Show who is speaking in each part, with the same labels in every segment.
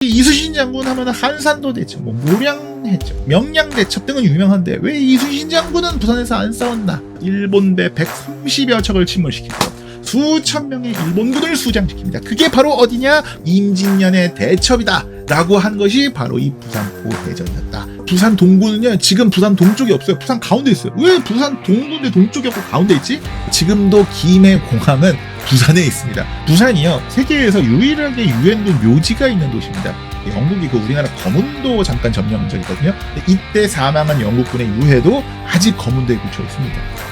Speaker 1: 이순신 장군 하면 한산도 대첩, 모량해첩, 명량대첩 등은 유명한데 왜 이순신 장군은 부산에서 안 싸웠나? 일본배 130여 척을 침몰시키고 수천 명의 일본군을 수장시킵니다. 그게 바로 어디냐? 임진년의 대첩이다 라고 한 것이 바로 이 부산포 대전이었다. 부산 동구는요, 지금 부산 동쪽이 없어요. 부산 가운데 있어요. 왜 부산 동구인데 동쪽이 없고 가운데 있지? 지금도 김해 공항은 부산에 있습니다. 부산이요, 세계에서 유일하게 유엔도 묘지가 있는 도시입니다. 영국이 우리나라 거문도 잠깐 점령 적이거든요. 이때 사망한 영국군의 유해도 아직 거문도에 묻혀 있습니다.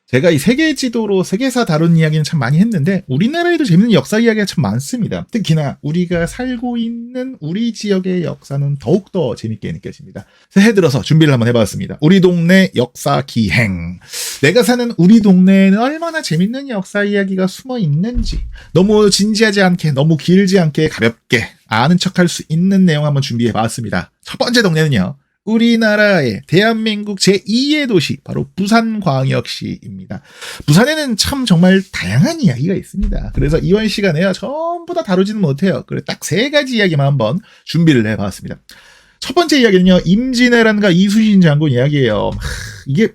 Speaker 1: 제가 이 세계 지도로 세계사 다룬 이야기는 참 많이 했는데 우리나라에도 재밌는 역사 이야기가 참 많습니다. 특히나 우리가 살고 있는 우리 지역의 역사는 더욱더 재밌게 느껴집니다. 새해 들어서 준비를 한번 해봤습니다. 우리 동네 역사 기행. 내가 사는 우리 동네에는 얼마나 재밌는 역사 이야기가 숨어 있는지, 너무 진지하지 않게, 너무 길지 않게 가볍게 아는 척할 수 있는 내용 한번 준비해봤습니다. 첫 번째 동네는요, 우리나라의 대한민국 제2의 도시, 바로 부산광역시입니다. 부산에는 참 정말 다양한 이야기가 있습니다. 그래서 이번 시간에요, 전부 다 다루지는 못해요. 그래, 딱 3가지 이야기만 한번 준비를 해봤습니다. 첫 번째 이야기는요, 임진왜란과 이순신 장군 이야기예요. 이게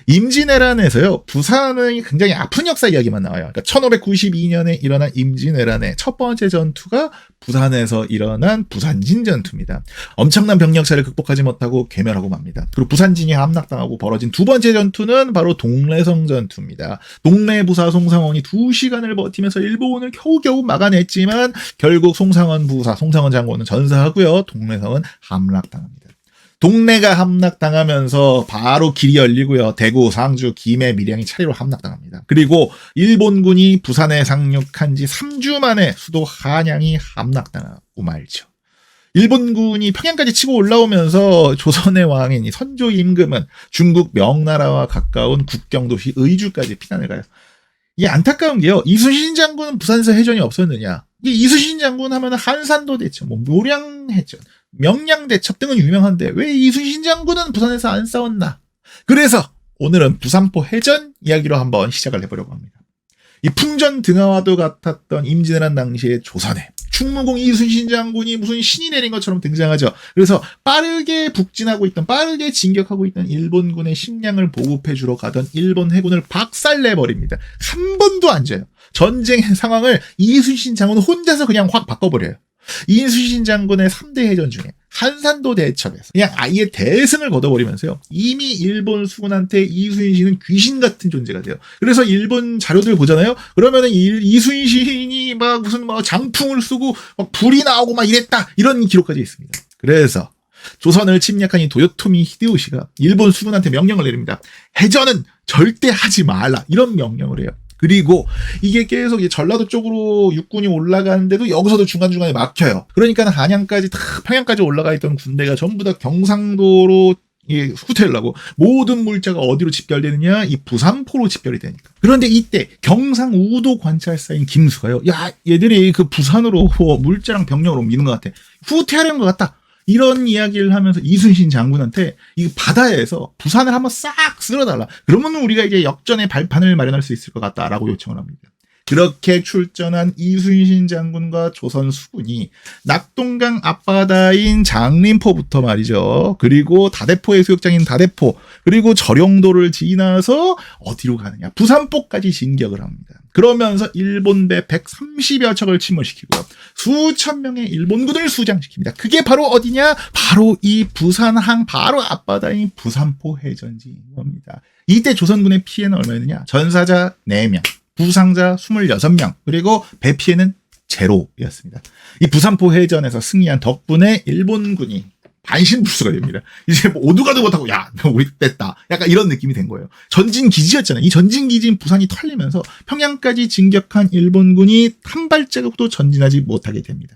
Speaker 1: 임진왜란에서요, 부산의 굉장히 아픈 역사 이야기만 나와요. 그러니까 1592년에 일어난 임진왜란의 첫 번째 전투가 부산에서 일어난 부산진 전투입니다. 엄청난 병력차를 극복하지 못하고 괴멸하고 맙니다. 그리고 부산진이 함락당하고 벌어진 두 번째 전투는 바로 동래성 전투입니다. 동래부사 송상원이 2시간을 버티면서 일본을 겨우겨우 막아냈지만 결국 송상원 부사, 송상원 장군은 전사하고요, 동래성은 함락당합니다. 동래가 함락당하면서 바로 길이 열리고요. 대구, 상주, 김해, 밀양이 차례로 함락당합니다. 그리고 일본군이 부산에 상륙한 지 3주 만에 수도 한양이 함락당하고 말죠. 일본군이 평양까지 치고 올라오면서 조선의 왕인 선조 임금은 중국 명나라와 가까운 국경도시 의주까지 피난을 가요. 이게 안타까운 게요, 이순신 장군은 부산에서 해전이 없었느냐? 이게 이순신 장군 하면 한산도 대첩, 모량해전, 명량대첩 등은 유명한데 왜 이순신 장군은 부산에서 안 싸웠나? 그래서 오늘은 부산포 해전 이야기로 한번 시작을 해보려고 합니다. 이 풍전 등하와도 같았던 임진왜란 당시의 조선에 충무공 이순신 장군이 무슨 신이 내린 것처럼 등장하죠. 그래서 빠르게 북진하고 있던, 빠르게 진격하고 있던 일본군의 식량을 보급해주러 가던 일본 해군을 박살내버립니다. 한 번도 안 져요. 전쟁 상황을 이순신 장군은 혼자서 그냥 확 바꿔버려요. 이순신 장군의 3대 해전 중에 한산도 대첩에서 그냥 아예 대승을 거둬버리면서요, 이미 일본 수군한테 이순신은 귀신 같은 존재가 돼요. 그래서 일본 자료들 보잖아요. 그러면은 이순신이 막 무슨 장풍을 쏘고 막 불이 나오고 막 이랬다, 이런 기록까지 있습니다. 그래서 조선을 침략한 이 도요토미 히데요시가 일본 수군한테 명령을 내립니다. 해전은 절대 하지 말라, 이런 명령을 해요. 그리고 이게 계속 전라도 쪽으로 육군이 올라가는데도 여기서도 중간중간에 막혀요. 그러니까 한양까지, 평양까지 올라가 있던 군대가 전부 다 경상도로 후퇴하려고 모든 물자가 어디로 집결되느냐? 이 부산포로 집결이 되니까. 그런데 이때 경상우도 관찰사인 김수가요, 야, 얘들이 그 부산으로 물자랑 병력으로 미는 것 같아. 후퇴하려는 것 같다. 이런 이야기를 하면서 이순신 장군한테 이 바다에서 부산을 한번 싹 쓸어달라. 그러면 우리가 이제 역전의 발판을 마련할 수 있을 것 같다라고 요청을 합니다. 그렇게 출전한 이순신 장군과 조선 수군이 낙동강 앞바다인 장림포부터 말이죠. 그리고 다대포의 수욕장인 다대포, 그리고 절용도를 지나서 어디로 가느냐? 부산포까지 진격을 합니다. 그러면서 일본배 130여 척을 침몰시키고요, 수천 명의 일본군을 수장시킵니다. 그게 바로 어디냐? 바로 이 부산항 바로 앞바다인 부산포 해전지인 겁니다. 이때 조선군의 피해는 얼마였느냐? 전사자 4명, 부상자 26명, 그리고 배 피해는 제로였습니다. 이 부산포 해전에서 승리한 덕분에 일본군이 반신불수가 됩니다. 이제 오도 가도 못하고, 야, 우리 뺐다, 약간 이런 느낌이 된 거예요. 전진기지였잖아요. 이 전진기지인 부산이 털리면서 평양까지 진격한 일본군이 한 발자국도 전진하지 못하게 됩니다.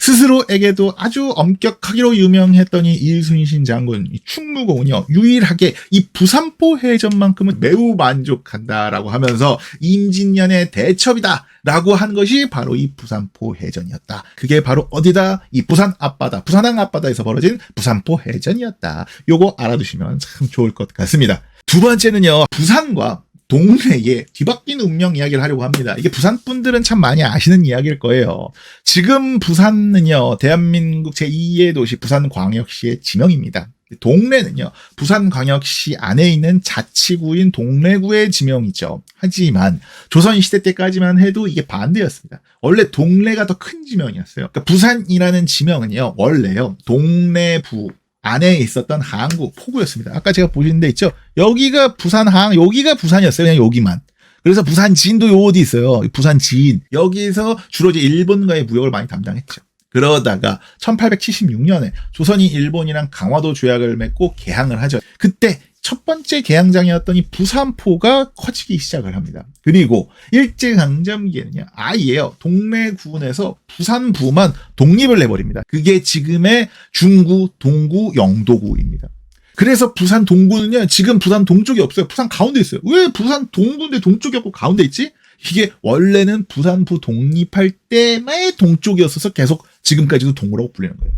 Speaker 1: 스스로에게도 아주 엄격하기로 유명했던 이 이순신 장군, 이 충무공은요, 유일하게 이 부산포 해전만큼은 매우 만족한다라고 하면서 임진년의 대첩이다 라고 한 것이 바로 이 부산포 해전이었다. 그게 바로 어디다? 이 부산 앞바다, 부산항 앞바다에서 벌어진 부산포 해전이었다. 요거 알아두시면 참 좋을 것 같습니다. 두 번째는요, 부산과 동래의 뒤바뀐 운명 이야기를 하려고 합니다. 이게 부산 분들은 참 많이 아시는 이야기일 거예요. 지금 부산은요, 대한민국 제2의 도시 부산광역시의 지명입니다. 동래는요, 부산광역시 안에 있는 자치구인 동래구의 지명이죠. 하지만 조선시대 때까지만 해도 이게 반대였습니다. 원래 동래가 더 큰 지명이었어요. 그러니까 부산이라는 지명은요, 원래요, 동래부 안에 있었던 항구, 포구였습니다. 아까 제가 보신 데 있죠? 여기가 부산항, 여기가 부산이었어요. 그냥 여기만. 그래서 부산지인도 요 어디 있어요. 부산지인. 여기서 주로 이제 일본과의 무역을 많이 담당했죠. 그러다가 1876년에 조선이 일본이랑 강화도 조약을 맺고 개항을 하죠. 그때 첫 번째 개항장이었던 이 부산포가 커지기 시작을 합니다. 그리고 일제강점기에는요, 아예요, 동래군에서 부산부만 독립을 내버립니다. 그게 지금의 중구, 동구, 영도구입니다. 그래서 부산 동구는요, 지금 부산 동쪽이 없어요. 부산 가운데 있어요. 왜 부산 동구인데 동쪽이 없고 가운데 있지? 이게 원래는 부산부 독립할 때의 동쪽이었어서 계속 지금까지도 동구라고 불리는 거예요.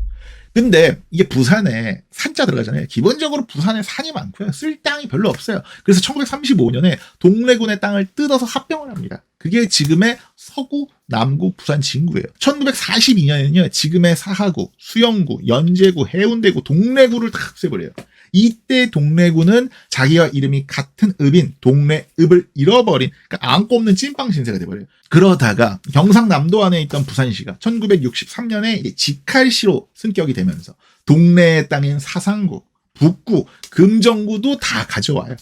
Speaker 1: 근데 이게 부산에 산자 들어가잖아요. 기본적으로 부산에 산이 많고요. 쓸 땅이 별로 없어요. 그래서 1935년에 동래군의 땅을 뜯어서 합병을 합니다. 그게 지금의 서구, 남구, 부산 진구예요. 1942년에는요. 지금의 사하구, 수영구, 연제구, 해운대구, 동래구를 다 합세버려요. 이때 동래구는 자기와 이름이 같은 읍인 동래읍을 잃어버린, 그러니까 안고 없는 찐빵 신세가 돼버려요. 그러다가 경상남도 안에 있던 부산시가 1963년에 직할시로 승격이 되면서 동래의 땅인 사상구, 북구, 금정구도 다 가져와요.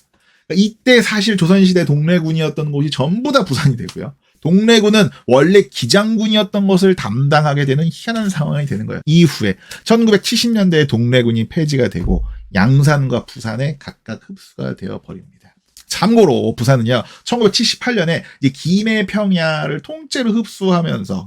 Speaker 1: 그러니까 이때 사실 조선시대 동래군이었던 곳이 전부 다 부산이 되고요. 동래군은 원래 기장군이었던 것을 담당하게 되는 희한한 상황이 되는 거예요. 이후에 1970년대에 동래군이 폐지가 되고 양산과 부산에 각각 흡수가 되어 버립니다. 참고로 부산은요, 1978년에 이제 김해평야를 통째로 흡수하면서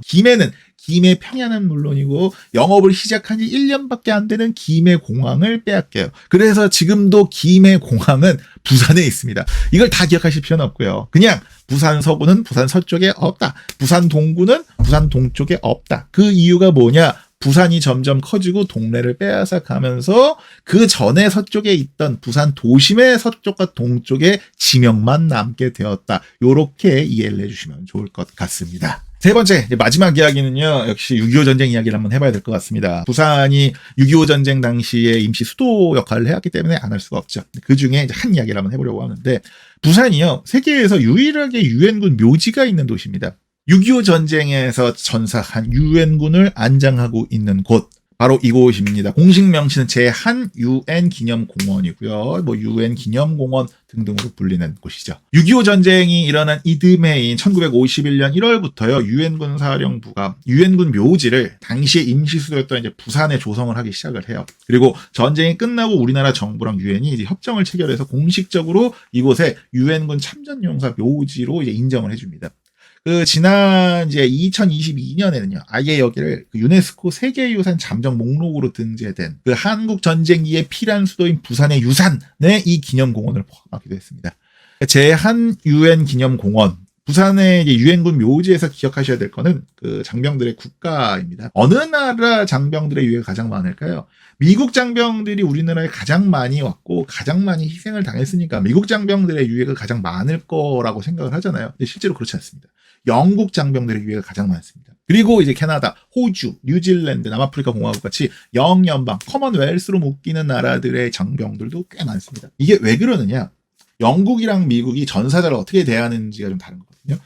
Speaker 1: 김해평야는 물론이고 영업을 시작한 지 1년밖에 안 되는 김해공항을 빼앗겨요. 그래서 지금도 김해공항은 부산에 있습니다. 이걸 다 기억하실 필요는 없고요. 그냥 부산 서구는 부산 서쪽에 없다. 부산 동구는 부산 동쪽에 없다. 그 이유가 뭐냐? 부산이 점점 커지고 동래를 빼앗아 가면서 그 전에 서쪽에 있던 부산 도심의 서쪽과 동쪽의 지명만 남게 되었다. 요렇게 이해를 해주시면 좋을 것 같습니다. 세 번째, 마지막 이야기는요, 역시 6.25 전쟁 이야기를 한번 해봐야 될 것 같습니다. 부산이 6.25 전쟁 당시에 임시 수도 역할을 해왔기 때문에 안 할 수가 없죠. 그 중에 한 이야기를 한번 해보려고 하는데, 부산이요, 세계에서 유일하게 유엔군 묘지가 있는 도시입니다. 6.25 전쟁에서 전사한 유엔군을 안장하고 있는 곳, 바로 이곳입니다. 공식 명칭은 제1 유엔 기념공원이고요. 뭐 유엔 기념공원 등등으로 불리는 곳이죠. 6.25 전쟁이 일어난 이듬해인 1951년 1월부터요. 유엔군 사령부가 유엔군 묘지를 당시에 임시 수도였던 이제 부산에 조성을 하기 시작을 해요. 그리고 전쟁이 끝나고 우리나라 정부랑 유엔이 이제 협정을 체결해서 공식적으로 이곳에 유엔군 참전용사 묘지로 이제 인정을 해줍니다. 지난 이제 2022년에는요, 아예 여기를 유네스코 세계유산 잠정 목록으로 등재된 한국 전쟁기의 피란 수도인 부산의 유산에 이 기념공원을 포함하기도 했습니다. 제1 유엔 기념공원, 부산의 유엔군 묘지에서 기억하셔야 될 거는 장병들의 국가입니다. 어느 나라 장병들의 유해가 가장 많을까요? 미국 장병들이 우리나라에 가장 많이 왔고 가장 많이 희생을 당했으니까 미국 장병들의 유해가 가장 많을 거라고 생각을 하잖아요. 근데 실제로 그렇지 않습니다. 영국 장병들의 유해가 가장 많습니다. 그리고 이제 캐나다, 호주, 뉴질랜드, 남아프리카 공화국 같이 영연방, 커먼웰스로 묶이는 나라들의 장병들도 꽤 많습니다. 이게 왜 그러느냐? 영국이랑 미국이 전사자를 어떻게 대하는지가 좀 다른 거거든요.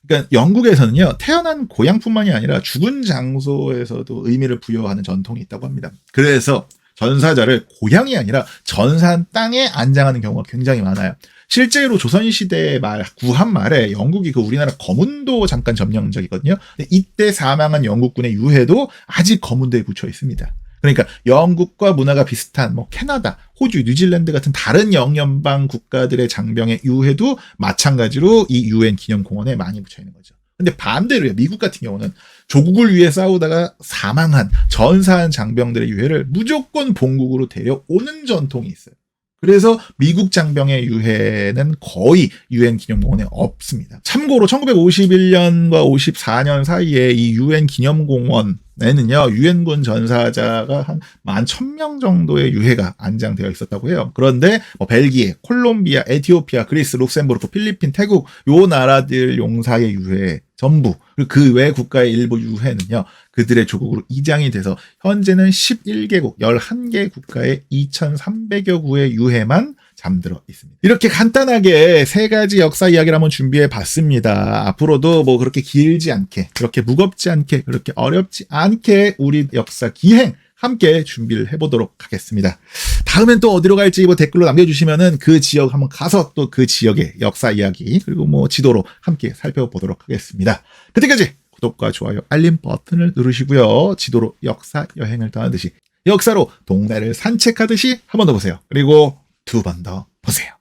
Speaker 1: 그러니까 영국에서는요, 태어난 고향뿐만이 아니라 죽은 장소에서도 의미를 부여하는 전통이 있다고 합니다. 그래서 전사자를 고향이 아니라 전사한 땅에 안장하는 경우가 굉장히 많아요. 실제로 조선시대 구한 말에 영국이 우리나라 거문도 잠깐 점령 적이거든요. 근데 이때 사망한 영국군의 유해도 아직 거문도에 붙여 있습니다. 그러니까 영국과 문화가 비슷한 캐나다, 호주, 뉴질랜드 같은 다른 영연방 국가들의 장병의 유해도 마찬가지로 이 유엔 기념공원에 많이 붙여 있는 거죠. 근데 반대로요, 미국 같은 경우는 조국을 위해 싸우다가 사망한, 전사한 장병들의 유해를 무조건 본국으로 데려오는 전통이 있어요. 그래서 미국 장병의 유해는 거의 유엔 기념공원에 없습니다. 참고로 1951년과 54년 사이에 이 유엔 기념공원에 에는요, 유엔군 전사자가 한 11,000명 정도의 유해가 안장되어 있었다고 해요. 그런데 벨기에, 콜롬비아, 에티오피아, 그리스, 룩셈부르크, 필리핀, 태국 요 나라들 용사의 유해 전부, 그리고 그 외 국가의 일부 유해는요, 그들의 조국으로 이장이 돼서 현재는 11개국, 11개 국가의 2,300여 구의 유해만 잠들어 있습니다. 이렇게 간단하게 세 가지 역사 이야기를 한번 준비해 봤습니다. 앞으로도 뭐 그렇게 길지 않게, 그렇게 무겁지 않게, 그렇게 어렵지 않게 우리 역사 기행 함께 준비를 해보도록 하겠습니다. 다음엔 또 어디로 갈지 뭐 댓글로 남겨주시면은 그 지역 한번 가서 또 그 지역의 역사 이야기 그리고 뭐 지도로 함께 살펴보도록 하겠습니다. 그때까지 구독과 좋아요, 알림 버튼을 누르시고요. 지도로 역사 여행을 떠나듯이 역사로 동네를 산책하듯이 한 번 더 보세요. 그리고 두 번 더 보세요.